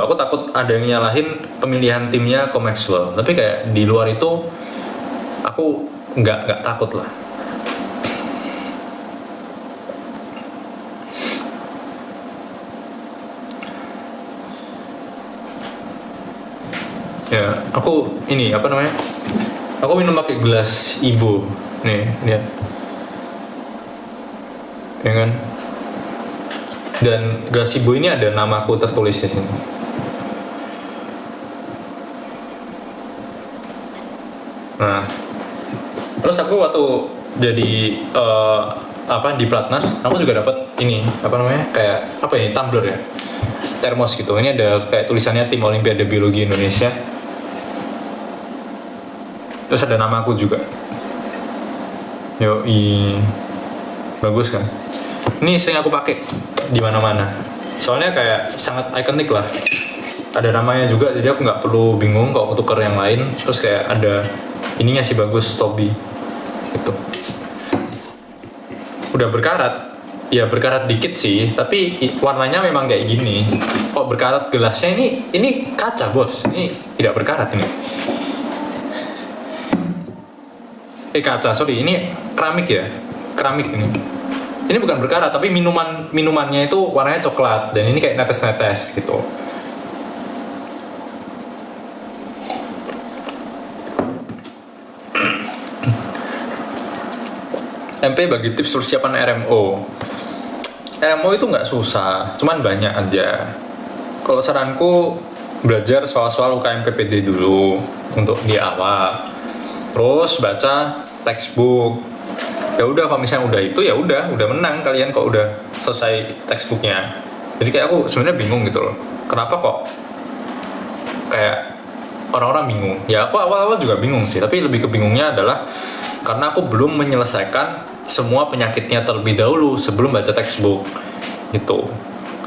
Aku takut ada yang nyalahin pemilihan timnya Ko Maxwell. Tapi kayak di luar itu aku nggak takut lah. Ya, aku ini apa namanya? Aku minum pakai gelas Ibo. Nih, lihat. Ya kan? Dan gelas Ibo ini ada namaku tertulis di sini. Nah, terus aku waktu jadi di Platnas, aku juga dapat ini apa namanya? Kayak apa ini? Tumbler ya. Termos gitu. Ini ada kayak tulisannya Tim Olimpiade Biologi Indonesia. Terus ada namaku juga. Yoi, bagus kan? Ini sering aku pakai di mana-mana. Soalnya kayak sangat ikonik lah. Ada namanya juga, jadi aku nggak perlu bingung kalau aku tuker yang lain. Terus kayak ada ininya sih bagus, Toby. Gitu. Udah berkarat, ya berkarat dikit sih, tapi warnanya memang kayak gini. Kok berkarat gelasnya ini kaca bos, ini tidak berkarat ini. Kaca, sorry, ini keramik ya, keramik ini. Ini bukan berkarat, tapi minumannya itu warnanya coklat dan ini kayak netes-netes gitu. MP bagi tips persiapan RMO. RMO itu nggak susah, cuman banyak aja. Kalau saranku belajar soal-soal UKM PPD dulu untuk di awal. Terus baca textbook. Ya udah, kalau misalnya udah itu ya udah menang kalian kok udah selesai textbooknya. Jadi kayak aku sebenarnya bingung gitu loh. Kenapa kok kayak orang-orang bingung? Ya aku awal-awal juga bingung sih, tapi lebih kebingungnya adalah karena aku belum menyelesaikan semua penyakitnya terlebih dahulu sebelum baca textbook gitu.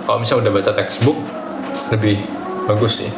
Kalau misalnya udah baca textbook lebih bagus sih.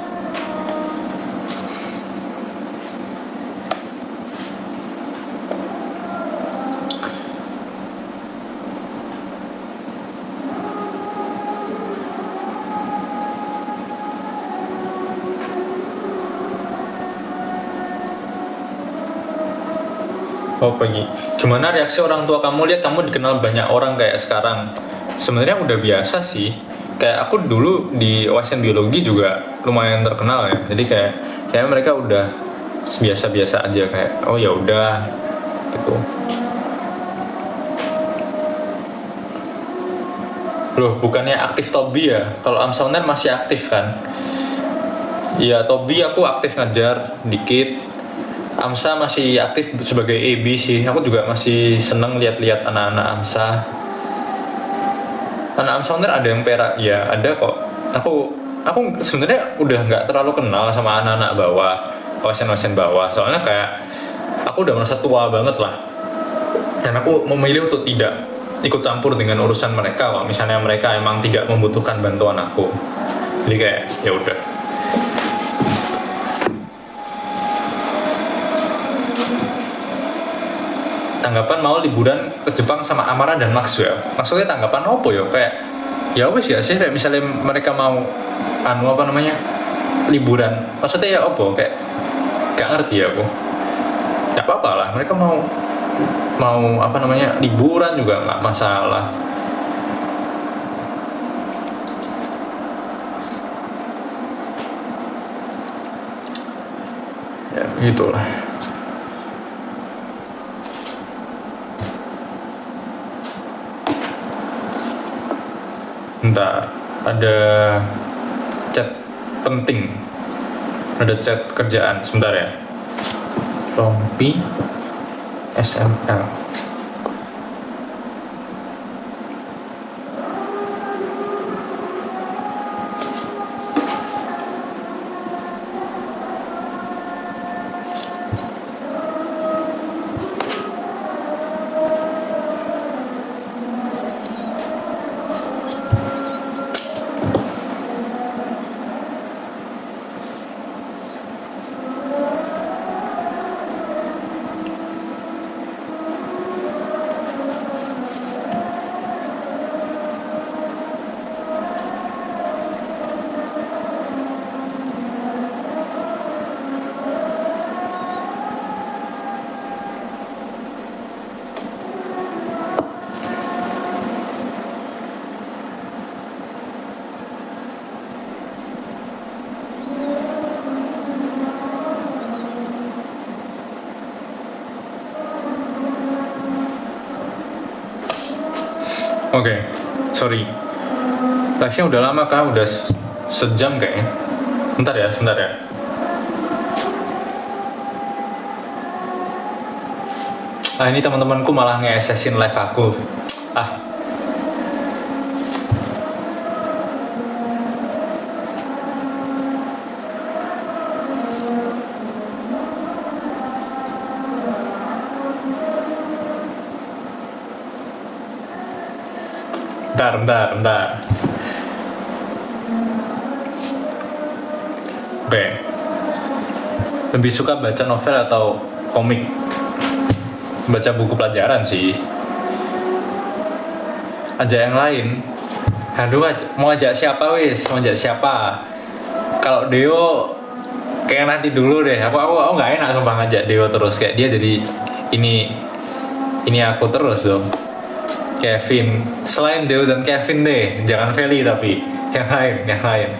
Oh pagi. Gimana reaksi orang tua kamu lihat kamu dikenal banyak orang kayak sekarang? Sebenarnya udah biasa sih. Kayak aku dulu di OSN biologi juga lumayan terkenal ya. Jadi kayak mereka udah biasa-biasa aja kayak oh ya udah gitu. Loh, bukannya aktif Tobi ya? Kalau Amsauner masih aktif kan? Iya, Tobi aku aktif ngajar dikit. AMSA masih aktif sebagai AB sih. Aku juga masih seneng lihat-lihat anak-anak AMSA. Anak AMSA Owner ada yang perak, ya ada kok. Aku sebenarnya udah nggak terlalu kenal sama anak-anak bawah, OSN bawah. Soalnya kayak aku udah merasa tua banget lah. Dan aku memilih untuk tidak ikut campur dengan urusan mereka kalau misalnya mereka emang tidak membutuhkan bantuan aku. Jadi kayak ya udah. Tanggapan mau liburan ke Jepang sama Amara dan Maxwell. Maksudnya tanggapan apa ya? Kayak ya wes ya sih, kayak misalnya mereka mau liburan. Maksudnya ya apa? Kayak gak ngerti ya aku. Gak apa-apa lah, mereka mau liburan juga nggak masalah. Ya gitulah. Bentar, ada chat penting, ada chat kerjaan, sebentar ya. Rompi SML. Oke, sorry. Live-nya udah lama kah? Udah sejam kayaknya. Bentar ya, sebentar ya. Ah, ini teman-temanku malah nge-assassin live aku. Ah. Bentar. Oke. Lebih suka baca novel atau komik? Baca buku pelajaran sih. Ajak yang lain. Aduh, mau ajak siapa wis? Mau ajak siapa? Kalau Deo kayak nanti dulu deh. Aku nggak enak sumpah ngajak Deo terus, kayak dia jadi ini aku terus dong. Kevin, selain Deo dan Kevin deh, jangan Feli tapi yang lain.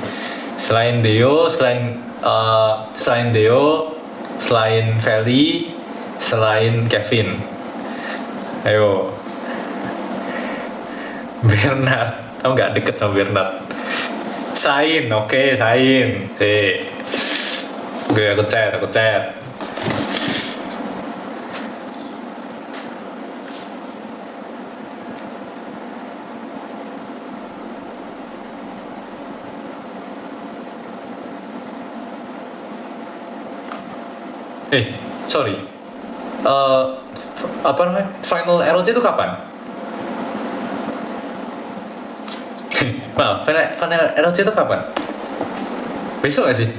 Selain Deo, selain Deo, selain Feli, selain Kevin. Ayo. Bernard, kamu nggak deket sama Bernard. Sain, oke, Sain. Oke, aku chat. Sorry. Apa namanya? Final ROC itu kapan? Maaf, final ROC itu kapan? Besok gak sih?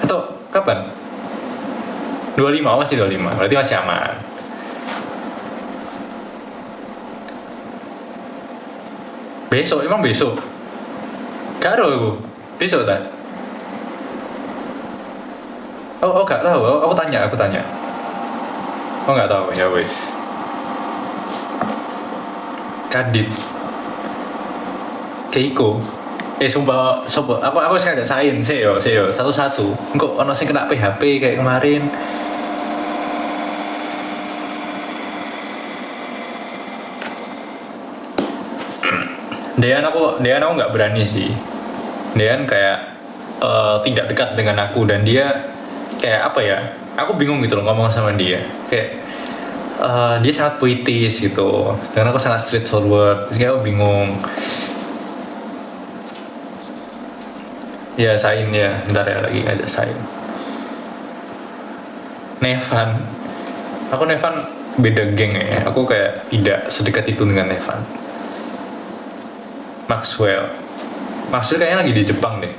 Atau kapan? 25, masih 25. Berarti masih aman. Besok, emang besok? Gak ada aku. Besok tak? Oh gak tahu. Aku tanya. Oh nggak tahu ya wes. Kadit. Keiko. Sumpah, aku sih ada sain sih yo, satu-satu. Kok ono sing kena PHP kayak kemarin. Dean aku nggak berani sih. Dean kayak tidak dekat dengan aku dan dia kayak apa ya? Aku bingung gitu loh ngomong sama dia. Kayak dia sangat puitis gitu. Sedangkan aku sangat straightforward. Jadi kayak aku bingung. Ya Sain ya, bentar ya lagi ngajak Sain. Nevan, aku Nevan beda geng ya. Aku kayak tidak sedekat itu dengan Nevan. Maxwell kayaknya lagi di Jepang deh.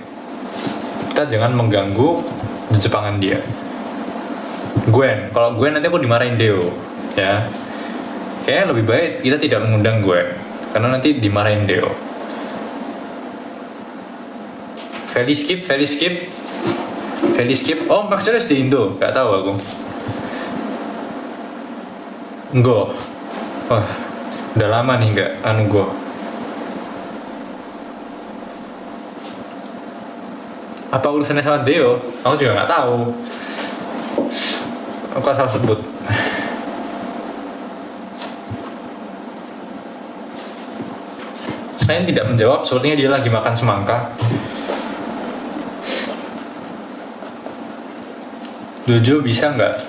Kita jangan mengganggu di Jepangan dia. Kalau Gwen nanti aku dimarahin Deo ya. Kayaknya lebih baik kita tidak mengundang Gwen karena nanti dimarahin Deo. Feli skip. Oh maksudnya di Indo, gak tahu aku. Go. Wah, udah lama nih nggak go. Apa urusannya sama Deo? Aku juga nggak tahu. Aku asal sebut. Saya tidak menjawab, sepertinya dia lagi makan semangka. Jojo bisa nggak?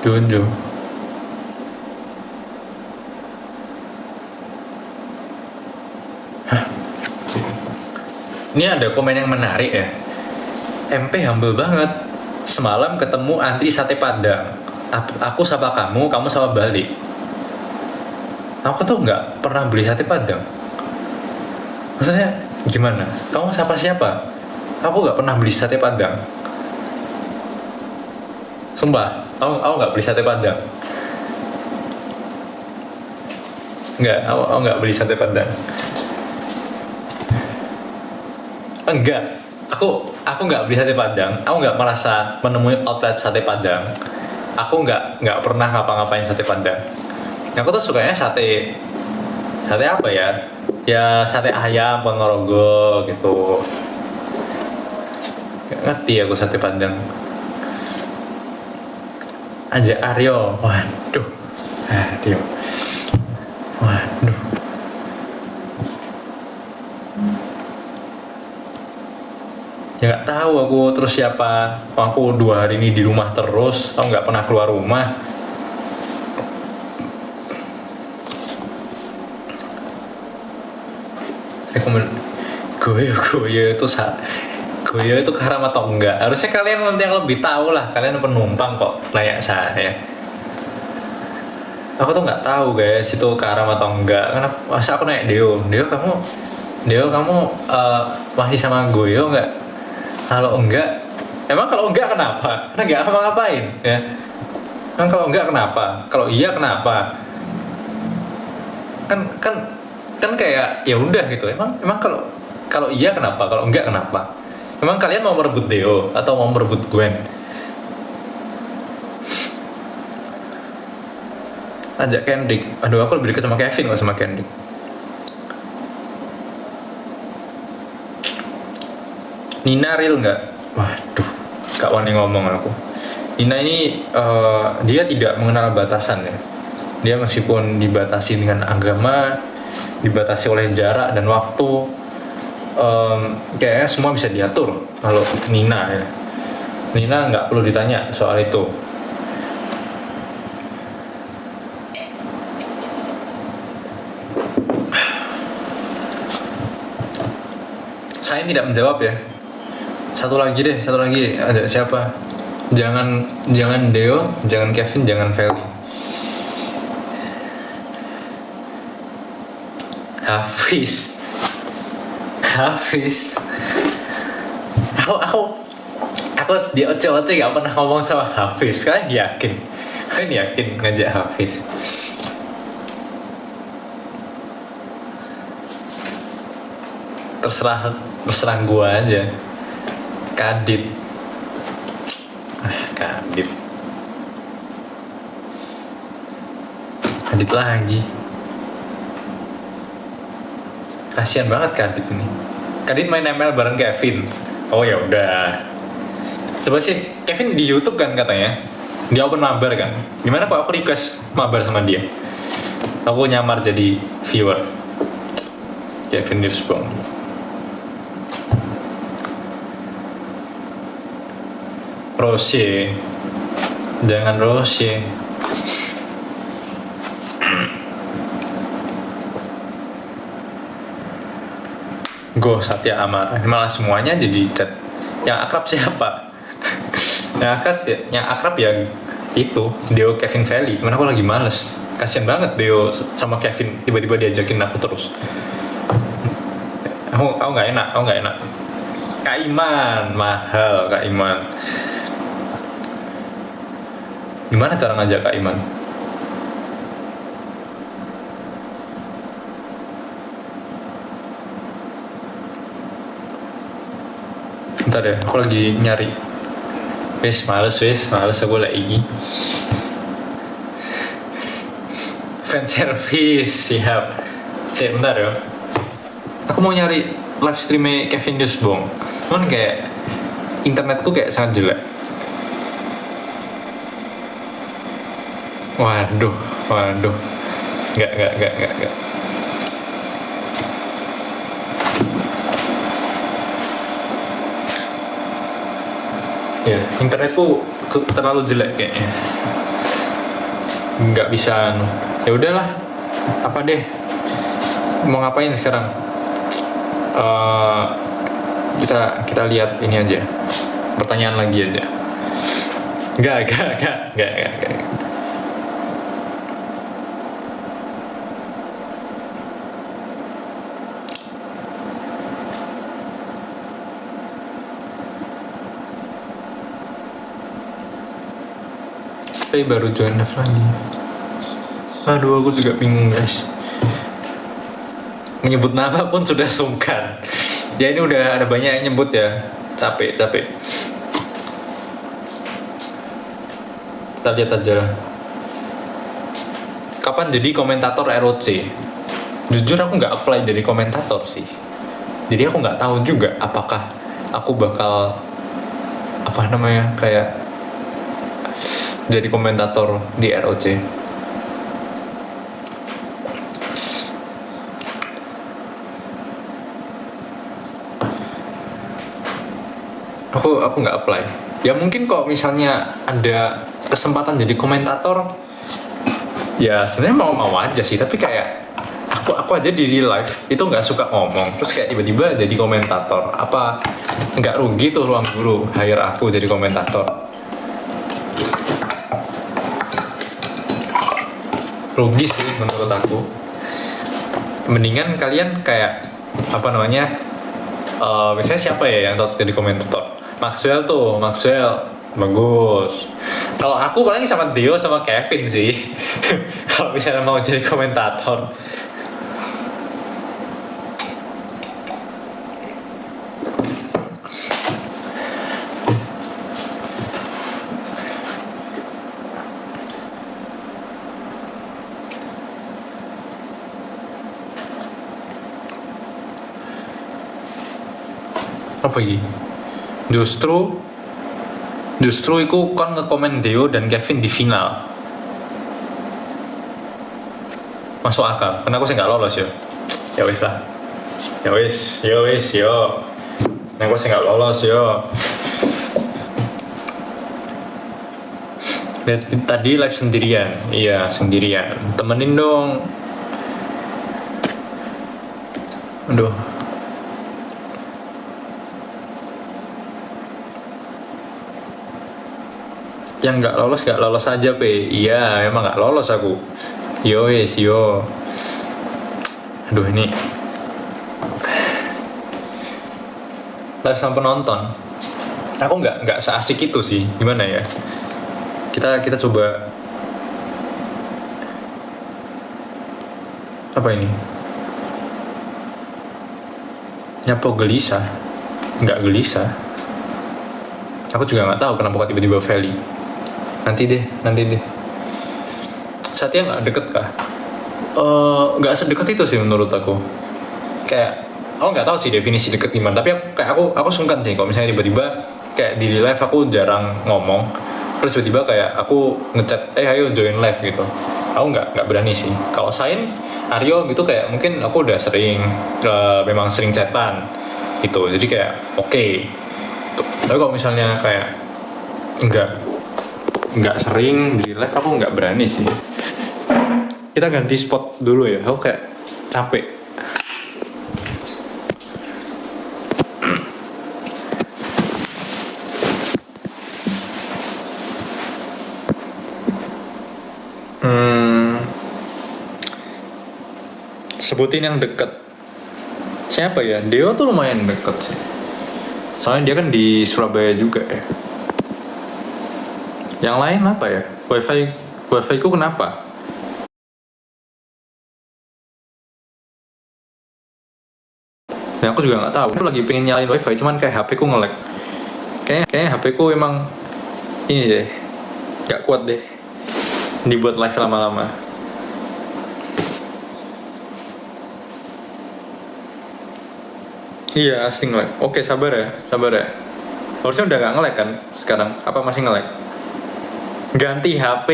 Jojo. Ini ada komen yang menarik ya. MP humble banget. Semalam ketemu antri sate padang. Aku sapa kamu sapa balik. Aku tuh nggak pernah beli sate padang. Maksudnya gimana? Kamu sapa siapa? Aku nggak pernah beli sate padang. Sumpah, aku nggak beli sate padang. Aku nggak beli sate padang. Enggak, aku nggak beli sate padang. Aku nggak merasa menemui outlet sate padang. Aku nggak pernah ngapa-ngapain sate padang. Aku tuh sukanya sate apa ya? Ya sate ayam, Ponorogo gitu. Gak ngerti aku sate padang. Aja Aryo, waduh. Ya nggak tahu aku terus siapa. Aku 2 hari ini di rumah terus, aku nggak pernah keluar rumah. Rekomen Goyo itu Goyo itu haram atau enggak? Harusnya kalian nanti yang lebih tahu lah. Kalian penumpang kok layak saya. Aku tuh nggak tahu guys itu haram atau enggak. Karena masa aku naik Deo kamu masih sama Goyo nggak? Kalau enggak, emang kalau enggak kenapa? Karena nggak ngapa-ngapain ya. Kan kalau enggak kenapa? Kalau iya kenapa? Kan kan kan kayak ya udah gitu. Emang kalau iya kenapa? Kalau enggak kenapa? Emang kalian mau merebut Deo atau mau merebut Gwen? Ajak Kendrick. Aduh, aku lebih dekat sama Kevin nggak sama Kendrick. Nina real nggak? Waduh, Kak Wani ngomong aku. Nina ini dia tidak mengenal batasan ya. Dia meskipun dibatasi dengan agama, dibatasi oleh jarak dan waktu, kayaknya semua bisa diatur. Kalau Nina ya, Nina nggak perlu ditanya soal itu. Saya tidak menjawab ya. Satu lagi ada siapa? Jangan Deo, jangan Kevin, jangan Feli. Hafiz. Aku di oce-oce gak pernah ngomong sama Hafiz. Kalian yakin ngajak Hafiz? Terserah gua aja. Kadit lagi. Kasian banget Kadit ini. Kadit main ML bareng Kevin. Oh ya udah. Coba sih Kevin di YouTube kan katanya. Dia open mabar kan. Gimana kok aku request mabar sama dia? Aku nyamar jadi viewer. Kevin Newsbong. Rosye. Jangan Rosye. Go Satya Amara. Malah semuanya jadi chat. Yang akrab siapa? yang akrab ya itu Deo Kevin Feli. Cuman aku lagi males. Kasian banget Deo sama Kevin tiba-tiba diajakin aku terus. Aku nggak enak. Kak Iman mahal Kak Iman. Gimana cara ngajak Kak Iman? Bentar ya, aku lagi nyari. Males aku lagi. Fan service siap. Bentar ya. Aku mau nyari live streamnya Kevin Newsbong. Cuman kayak internetku kayak sangat jelek. Waduh. Enggak. Ya, internetku terlalu jelek kayaknya. Nggak bisa. Ya udahlah. Apa deh? Mau ngapain sekarang? Kita lihat ini aja. Pertanyaan lagi aja. Enggak. Tapi baru join live lagi. Aduh, aku juga bingung guys. Menyebut nama pun sudah sungkan. Ya ini udah ada banyak yang nyebut ya. Capek. Kita lihat aja lah. Kapan jadi komentator ROC? Jujur aku nggak apply jadi komentator sih. Jadi aku nggak tahu juga apakah aku bakal kayak jadi komentator di ROC. Aku nggak apply. Ya mungkin kok misalnya ada kesempatan jadi komentator, ya sebenarnya mau aja sih. Tapi kayak aku aja di real life itu nggak suka ngomong, terus kayak tiba-tiba jadi komentator. Apa nggak rugi tuh ruang guru hire aku jadi komentator? Rugi sih menurut aku. Mendingan kalian kayak apa namanya, misalnya siapa ya yang cocok jadi komentator? Maxwell bagus. Kalau aku paling sama Dio sama Kevin sih. Kalau misalnya mau jadi komentator. Apa ini? Justru iku kan ngekomen Deo dan Kevin di final. Masuk akal. Karena aku sih nggak lolos ya. Ya wis lah. Ya wis yo. Nah aku sih nggak lolos yo. Tadi live sendirian. Iya sendirian. Temenin dong. Aduh. Yang nggak lolos aja pe. Iya emang nggak lolos aku. Yo. Aduh ini live sama penonton. Aku nggak seasik itu sih. Gimana ya? Kita coba. Apa ini? Nyapo gelisah? Nggak gelisah. Aku juga nggak tahu kenapa tiba-tiba Feli. Nanti deh. Satya nggak deket kah? Nggak sedekat itu sih menurut aku. Kayak aku nggak tahu sih definisi deket gimana. Tapi aku sungkan sih kalau misalnya tiba-tiba kayak di live aku jarang ngomong, terus tiba-tiba kayak aku ngechat, ayo join live gitu. Aku nggak berani sih. Kalau Sain, Aryo gitu kayak mungkin aku udah sering, memang sering chatan gitu. Jadi kayak oke. Tapi kalau misalnya kayak nggak sering di live, aku nggak berani sih. Kita ganti spot dulu ya, aku kayak capek. Sebutin yang deket. Siapa ya? Deo tuh lumayan deket sih. Soalnya dia kan di Surabaya juga ya. Yang lain apa ya? Wifi ku kenapa? Dan aku juga nggak tahu. Aku lagi pengen nyalain wifi, cuman kayak HP ku nge-lag. Kayaknya HP ku emang ini deh, nggak kuat deh dibuat live lama-lama. Iya, asing lag. Oke, sabar ya. Harusnya udah nggak nge-lag kan sekarang? Apa masih nge-lag? Ganti HP,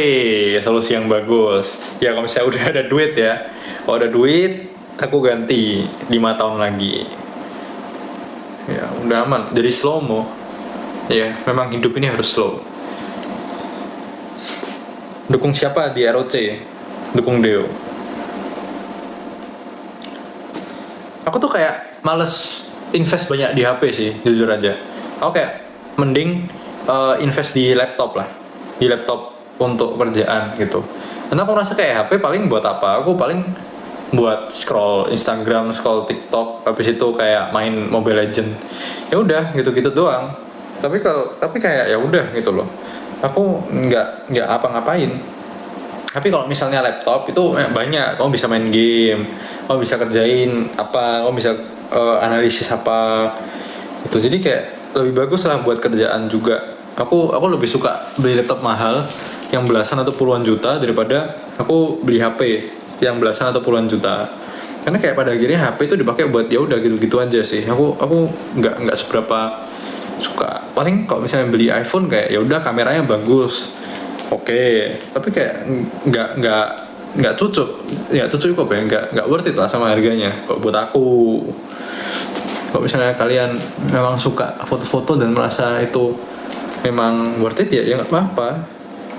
solusi yang bagus. Ya kalau misalnya udah ada duit ya. Kalau ada duit, aku ganti 5 tahun lagi. Ya, udah aman. Jadi slow mo. Ya, memang hidup ini harus slow. Dukung siapa di ROC? Dukung Deo. Aku tuh kayak males invest banyak di HP sih, jujur aja. Aku kayak mending invest di laptop lah. Di laptop untuk kerjaan gitu. Karena aku rasa kayak HP paling buat apa? Aku paling buat scroll Instagram, scroll TikTok, habis itu kayak main Mobile Legend. Ya udah, gitu-gitu doang. Tapi kayak ya udah gitu loh. Aku nggak apa-ngapain. Tapi kalau misalnya laptop itu banyak, kamu bisa main game, kamu bisa kerjain apa, kamu bisa analisis apa itu. Jadi kayak lebih bagus lah buat kerjaan juga. Aku lebih suka beli laptop mahal yang belasan atau puluhan juta daripada aku beli HP yang belasan atau puluhan juta. Karena kayak pada akhirnya HP itu dipakai buat ya udah gitu-gitu aja sih. Aku nggak seberapa suka. Paling kalau misalnya beli iPhone kayak ya udah kameranya bagus. Oke, tapi kayak nggak cukup ya, cukup ya, nggak worth it lah sama harganya kalau buat aku. Kalau misalnya kalian memang suka foto-foto dan merasa itu memang worth it ya nggak apa-apa.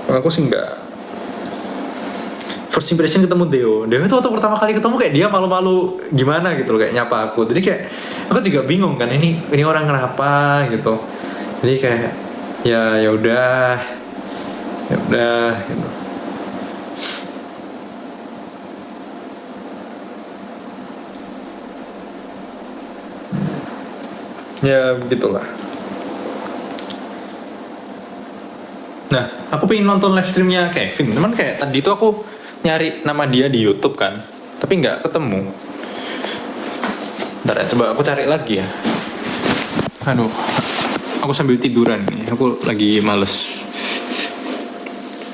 Aku sih nggak. First impression ketemu Deo itu waktu pertama kali ketemu kayak dia malu-malu gimana gitu loh, kayak nyapa aku. Jadi kayak aku juga bingung kan, ini orang kenapa gitu. Jadi kayak ya udah gitu. Ya begitulah. Nah, aku pengen nonton live streamnya Kevin. Cuman kayak tadi tuh aku nyari nama dia di YouTube kan, tapi nggak ketemu. Bentar ya, coba aku cari lagi ya. Aduh, aku sambil tiduran nih. Aku lagi males.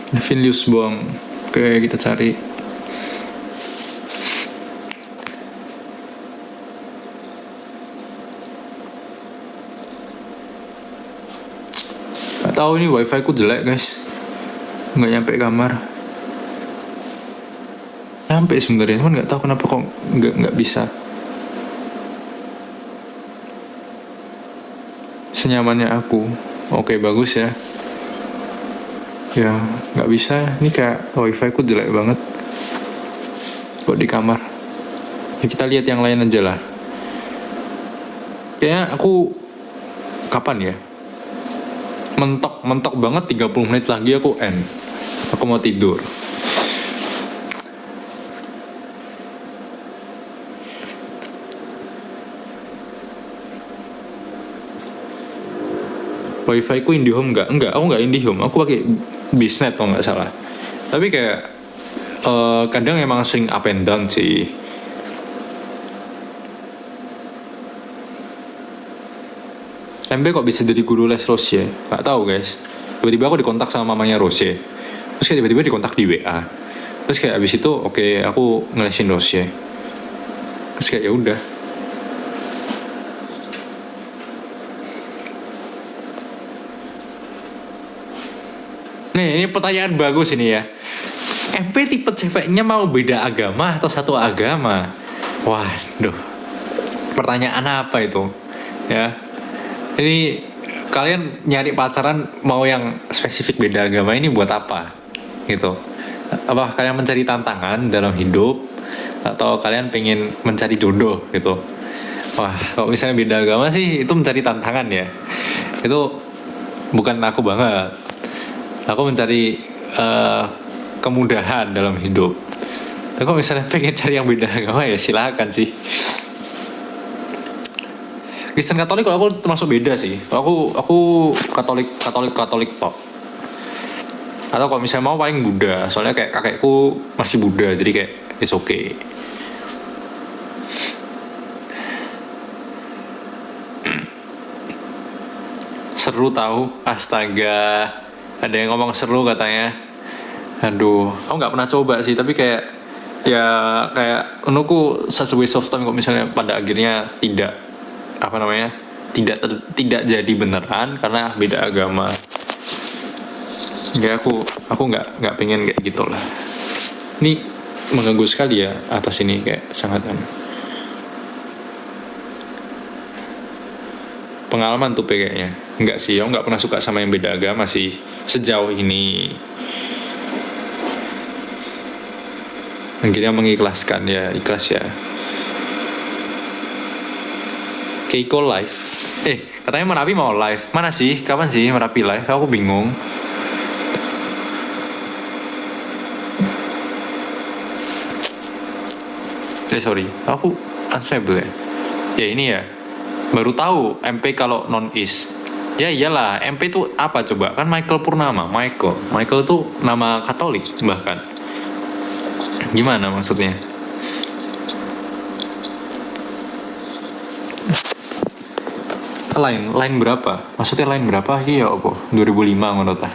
Kevin Liusbom. Oke, kita cari. Tahu ini wifi ku jelek guys, nggak nyampe kamar. Nyampe sebenarnya, cuman nggak tahu kenapa kok nggak bisa. Senyamannya aku. Oke, bagus ya. Ya nggak bisa, ini kayak wifi ku jelek banget kok di kamar. Ya kita lihat yang lain aja lah. Kayaknya aku kapan ya? Mentok banget 30 menit lagi aku end. Aku mau tidur. Wifi ku IndiHome enggak, aku nggak IndiHome, aku pakai Biznet kalau nggak salah. Tapi kayak kadang emang sering up and down sih. MP kok bisa jadi guru les Rosye? Gak tahu guys. Tiba-tiba aku dikontak sama mamanya Rosye. Terus kayak tiba-tiba dikontak di WA. Terus kayak abis itu oke, aku ngelesin Rosye. Terus kayak ya udah. Nih, ini pertanyaan bagus ini ya. MP tipe ceweknya mau beda agama atau satu agama? Waduh. Pertanyaan apa itu? Ya. Ini kalian nyari pacaran mau yang spesifik beda agama ini buat apa? Gitu. Apa kalian mencari tantangan dalam hidup atau kalian pengen mencari jodoh gitu? Wah, kalau misalnya beda agama sih itu mencari tantangan ya. Itu bukan aku banget. Aku mencari kemudahan dalam hidup. Tapi kalau misalnya pengen cari yang beda agama ya silakan sih. Kristen Katolik kalau aku termasuk beda sih. Aku Katolik tok. Atau kalau misalnya mau paling Buddha, soalnya kayak kakekku masih Buddha, jadi kayak it's okay. Seru tahu, astaga. Ada yang ngomong seru katanya. Aduh, aku nggak pernah coba sih, tapi kayak ya kayak menurutku such a waste of time kalau misalnya pada akhirnya tidak jadi beneran karena beda agama. Ya aku nggak pengen kayak gitulah. Ini mengganggu sekali ya atas ini, kayak sangat pengalaman tuh kayaknya. Enggak sih, aku nggak pernah suka sama yang beda agama sih sejauh ini. Akhirnya mengikhlaskan ya, ikhlas ya. Keiko live. Katanya Merapi mau live. Mana sih? Kapan sih Merapi live? Aku bingung. Sorry. Aku unstable ya. Ya ini ya. Baru tahu MP kalau non-is. Ya iyalah, MP itu apa coba? Kan Michael Purnama. Michael itu nama Katolik bahkan. Gimana maksudnya? Line berapa? Maksudnya line berapa? Iya apa? 2005 ngono ta.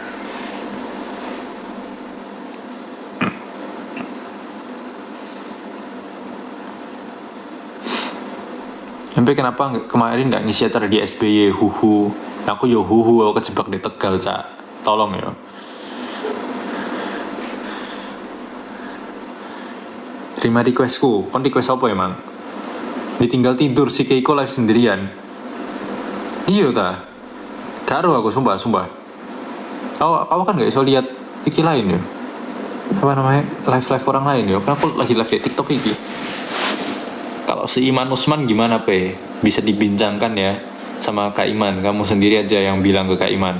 MP kenapa kemarin nggak ngisi acara di SBY? Huhu. Aku yo huhu, aku kejebak di Tegal, Cak. Tolong ya. Terima requestku. Kon request apa emang? Ditinggal tidur si Keiko live sendirian. Iya ta. Karo aku sumpah. Kau kan gak iso lihat iki lain ya. Apa namanya? Live orang lain ya. Karena aku lagi live di TikTok iki. Kalau si Iman Usman gimana Pe? Bisa dibincangkan ya sama Kak Iman. Kamu sendiri aja yang bilang ke Kak Iman.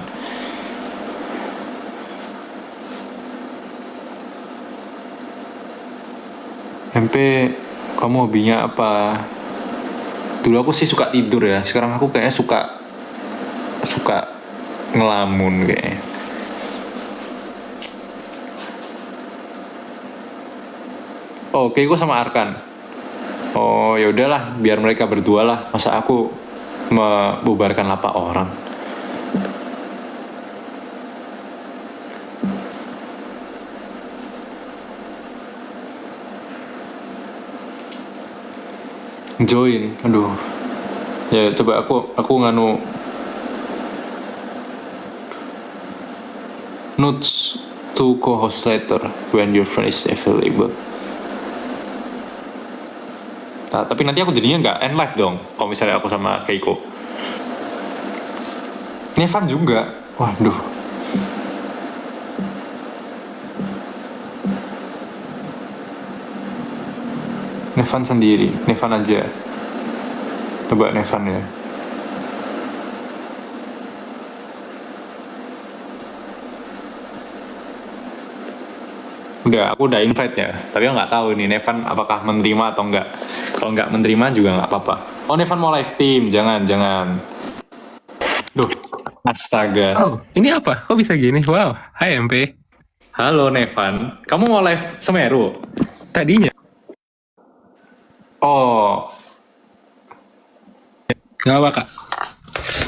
MP, kamu hobinya apa? Dulu aku sih suka tidur ya. Sekarang aku kayaknya suka ngelamun kayaknya. Oh, Keiko sama Arkan. Oh, ya udahlah, biar mereka berdua lah. Masa aku membubarkan lapak orang. Join, aduh. Ya coba aku nganu notes to co-host later when your friend is available. Nah, tapi nanti aku jadinya nggak end live dong kalau misalnya aku sama Keiko. Nevan juga. Waduh. Nevan sendiri, Nevan aja. Coba Nevan ya. Aku udah invite ya. Tapi aku nggak tahu nih Nevan apakah menerima atau enggak. Kalau nggak menerima juga nggak apa-apa. Oh, Nevan mau live team, jangan. Duh, astaga. Oh, ini apa? Kok bisa gini? Wow, hai MP. Halo Nevan, kamu mau live Semeru? Tadinya. Oh, Gak apa kak.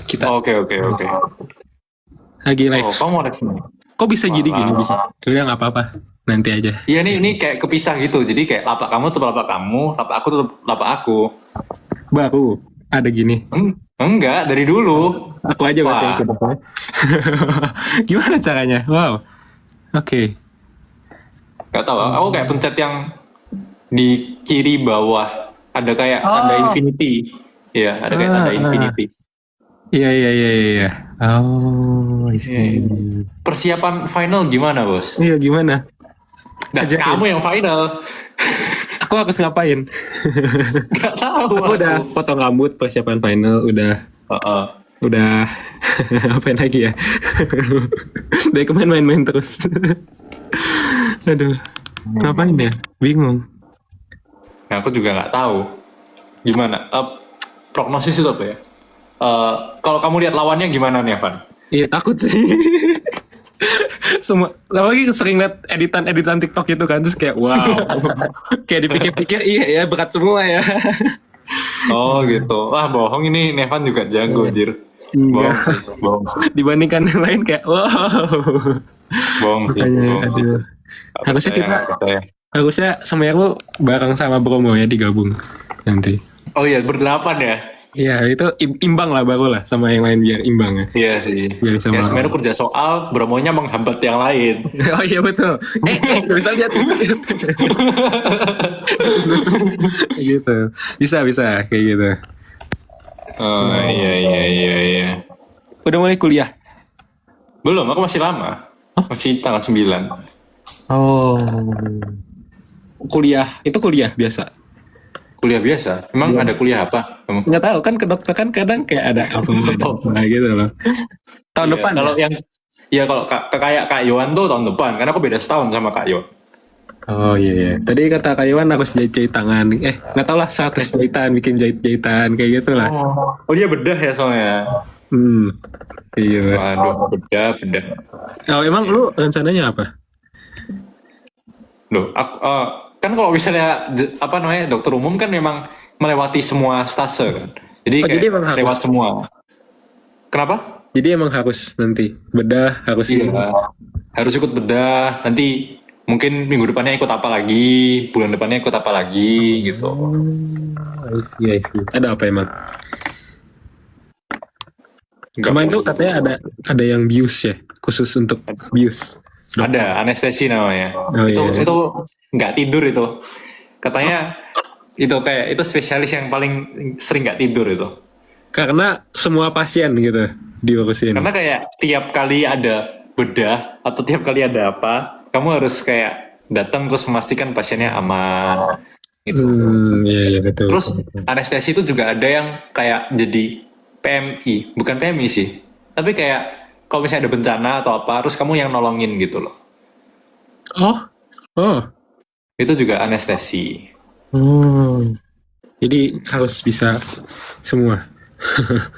Kita oke. lagi live. Oh, kamu mau live Semeru? Kok bisa jadi gini? Bisa. Udah nggak apa-apa. Nanti aja. Iya ini kayak kepisah gitu. Jadi kayak lapak kamu tutup lapak kamu, lapak aku tutup lapak aku. Baru ada gini. Enggak, dari dulu. Aku aja berarti yang kedua. Gimana caranya? Wow. Oke. Gak tahu. Aku kayak pencet yang di kiri bawah ada kayak tanda infinity. Iya, ada kayak tanda infinity. Iya. Oh, I see. Persiapan final gimana, Bos? Iya, gimana? Nah, kamu yang final. Aku harus ngapain? Gak tahu. Aku udah potong rambut persiapan final, udah apain lagi ya? Dari kemarin main-main terus. Aduh, ngapain ya? Bingung. Nah, aku juga nggak tahu gimana. Prognosis itu apa ya? Kalau kamu lihat lawannya gimana nih, Evan? Iya, takut sih. Semua lagi sering liat editan TikTok gitu kan, terus kayak wow. Kayak dipikir-pikir iya ya berat semua ya. Oh gitu. Wah, bohong ini Nevan juga jago, Jir. Bohong sih. Dibandingkan yang lain kayak wow. Bohong sih. Harusnya Semeru bareng sama Bromo ya digabung nanti. Oh iya, berdelapan ya? Iya, itu imbang lah baru lah sama yang lain biar imbang ya. Iya sih. Biar sama. Ya Semeru kerja soal, Bromonya menghambat yang lain. Oh iya betul. Bisa lihat. Gitu. Bisa kayak gitu. Oh iya. Udah mulai kuliah? Belum, aku masih lama. Masih tanggal 9. Oh. Kuliah biasa. Kuliah biasa? Emang ada kuliah apa? Kamu? Nggak tahu kan, ke dokter kan kadang kayak ada apa gitu loh. Tahun depan. Kalau kalau kayak Kak Yohan tuh tahun depan, karena aku beda setahun sama Kak Yohan. Oh iya. Tadi kata Kak Yohan harus jahit tangan. Nggak tahu lah 100 jahitan, bikin jahitan kayak gitu lah. Oh dia bedah ya soalnya. Iya. Waduh, bedah. Oh emang lu rencananya apa? Loh, kan kalau misalnya dokter umum kan memang melewati semua stase kan. Jadi jadi lewat semua. Kenapa? Jadi emang harus nanti bedah harus. Iya. Harus ikut bedah. Nanti mungkin minggu depannya ikut apa lagi, bulan depannya ikut apa lagi gitu. I see. Ada apa emang? Kemarin tuh katanya ada yang bius ya, khusus untuk bius. Ada anestesi namanya. Oh, itu nggak tidur itu. Katanya Itu kayak itu spesialis yang paling sering nggak tidur itu. Karena semua pasien gitu diurusin. Karena kayak tiap kali ada bedah atau tiap kali ada apa, kamu harus kayak datang terus memastikan pasiennya aman. Gitu. Iya betul. Terus anestesi itu juga ada yang kayak jadi PMI, bukan PMI sih, tapi kayak kalau misalnya ada bencana atau apa, terus kamu yang nolongin gitu loh. Oh. Itu juga anestesi. Jadi harus bisa semua.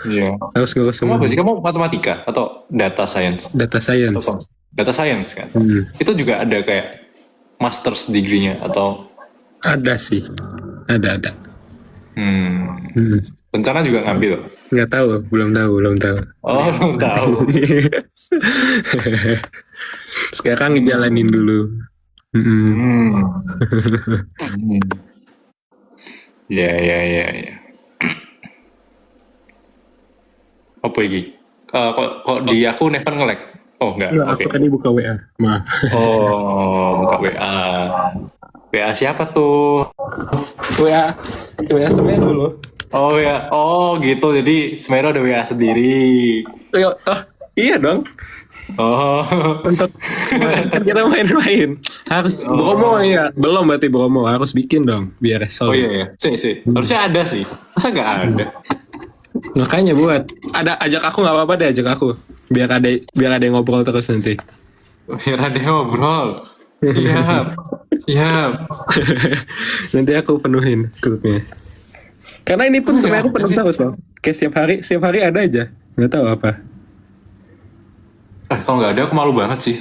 Iya. Harus ngurus Kamu semua. apa sih? Kamu matematika atau data science? Data science. Data science kan? Itu juga ada kayak master's degree-nya atau? Ada sih. Ada. Bencana juga ngambil? Nggak tahu, belum tahu. Oh, belum tahu. Sekarang ngejalanin dulu. Ya. Apa ini? Kok di aku Nevan nge-lag? Oh enggak, Nggak, oke. aku tadi buka WA. Maaf. Oh, buka WA. WA siapa tuh? WA Semeru loh. Oh ya, gitu. Jadi Semeru ada WA sendiri. Iya dong. Oh, Untuk kan kita main-main. Harus Bromo ya. Belum berarti Bromo. Harus bikin dong biar oh solid. iya. Sih. Harusnya ada sih. Masa nggak ada? Makanya buat ajak aku nggak apa-apa deh, ajak aku. Biar ada yang ngobrol terus nanti. Biar ada yang ngobrol. Siap. Nanti aku penuhin grupnya. Karena ini pun sebenarnya aku penuh terus loh. Kayak setiap hari ada aja. Nggak tahu apa. Kalau nggak ada aku malu banget sih.